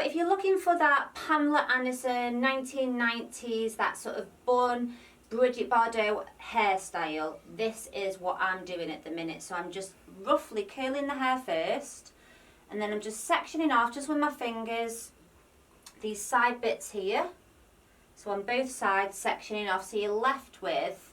if you're looking for that Pamela Anderson 1990s, that sort of bun, Brigitte Bardot hairstyle, this is what I'm doing at the minute. So I'm just roughly curling the hair first, and then I'm just sectioning off just with my fingers these side bits here. So on both sides, sectioning off, so you're left with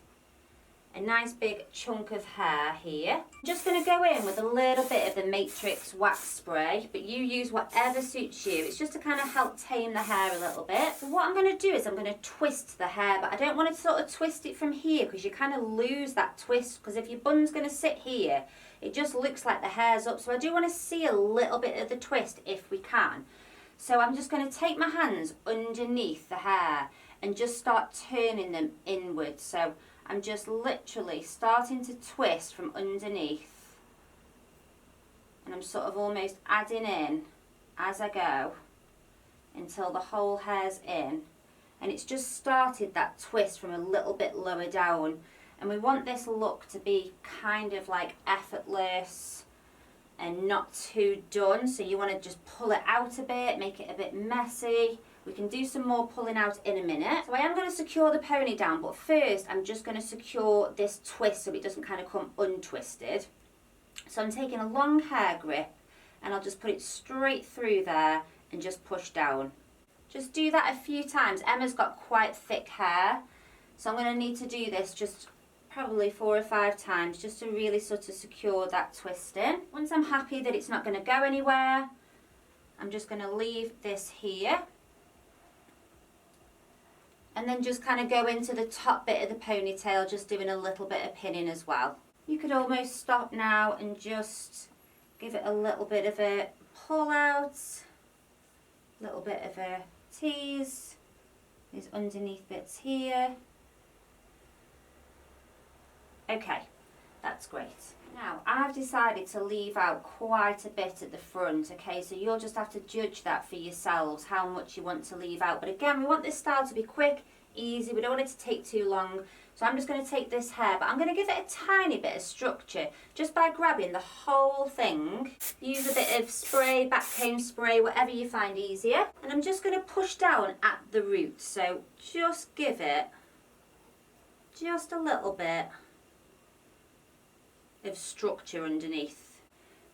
a nice big chunk of hair here. I'm just going to go in with a little bit of the Matrix wax spray, but you use whatever suits you. It's just to kind of help tame the hair a little bit. So what I'm going to do is I'm going to twist the hair, but I don't want to sort of twist it from here because you kind of lose that twist, because if your bun's going to sit here, it just looks like the hair's up. So I do want to see a little bit of the twist if we can. So I'm just going to take my hands underneath the hair and just start turning them inwards. So I'm just literally starting to twist from underneath, and I'm sort of almost adding in as I go until the whole hair's in, and it's just started that twist from a little bit lower down. And we want this look to be kind of like effortless and not too done, so you want to just pull it out a bit, make it a bit messy. We can do some more pulling out in a minute. So I am going to secure the pony down, but first I'm just going to secure this twist so it doesn't kind of come untwisted. So I'm taking a long hair grip and I'll just put it straight through there and just push down. Just do that a few times. Emma's got quite thick hair, so I'm going to need to do this just probably 4 or 5 times just to really sort of secure that twist in. Once I'm happy that it's not going to go anywhere, I'm just going to leave this here. And then just kind of go into the top bit of the ponytail, just doing a little bit of pinning as well. You could almost stop now and just give it a little bit of a pull out, a little bit of a tease, these underneath bits here. Okay, that's great. Now I've decided to leave out quite a bit at the front, okay, so you'll just have to judge that for yourselves, how much you want to leave out. But again, we want this style to be quick, easy, we don't want it to take too long. So I'm just going to take this hair, but I'm going to give it a tiny bit of structure just by grabbing the whole thing. Use a bit of spray, back comb spray, whatever you find easier. And I'm just going to push down at the root, so just give it just a little bit of structure underneath.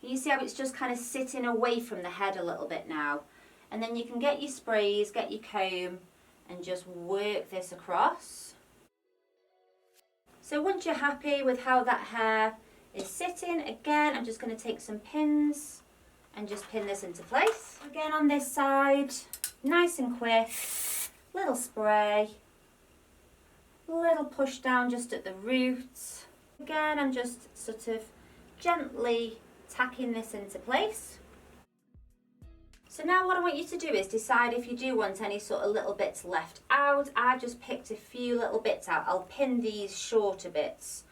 You see how it's just kind of sitting away from the head a little bit now, and then you can get your sprays, get your comb, and just work this across. So once you're happy with how that hair is sitting, again I'm just going to take some pins and just pin this into place. Again on this side, nice and quick, little spray, little push down just at the roots. Again, I'm just sort of gently tacking this into place. So now what I want you to do is decide if you do want any sort of little bits left out. I've just picked a few little bits out. I'll pin these shorter bits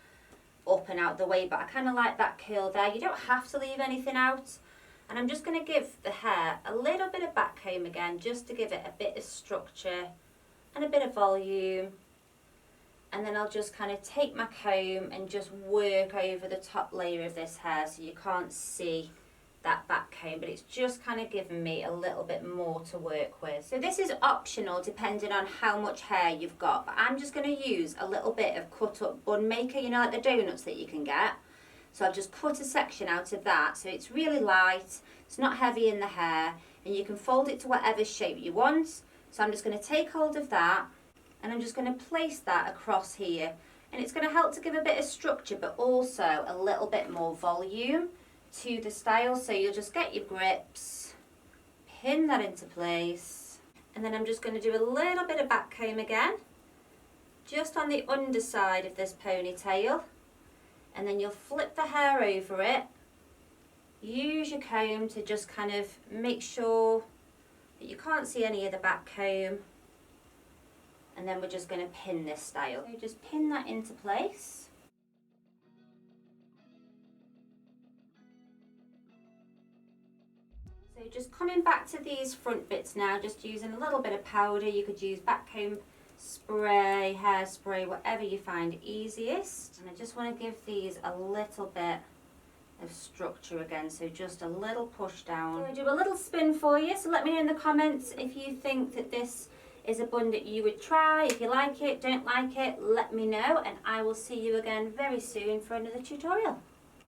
up and out the way, but I kind of like that curl there. You don't have to leave anything out. And I'm just going to give the hair a little bit of back comb again, just to give it a bit of structure and a bit of volume. And then I'll just kind of take my comb and just work over the top layer of this hair so you can't see that back comb, but it's just kind of giving me a little bit more to work with. So this is optional depending on how much hair you've got, but I'm just going to use a little bit of cut up bun maker, you know, like the donuts that you can get. So I've just cut a section out of that, so it's really light, it's not heavy in the hair, and you can fold it to whatever shape you want. So I'm just going to take hold of that, and I'm just going to place that across here, and it's going to help to give a bit of structure but also a little bit more volume to the style. So you'll just get your grips, pin that into place, and then I'm just going to do a little bit of back comb again just on the underside of this ponytail, and then you'll flip the hair over it, use your comb to just kind of make sure that you can't see any of the back comb. And then we're just going to pin this style. So just pin that into place. So just coming back to these front bits now, just using a little bit of powder. You could use back comb spray, hairspray, whatever you find easiest. And I just want to give these a little bit of structure again, so just a little push down. So I do a little spin for you, so let me know in the comments if you think that this is a bun that you would try. If you like it, don't like it, let me know, and I will see you again very soon for another tutorial.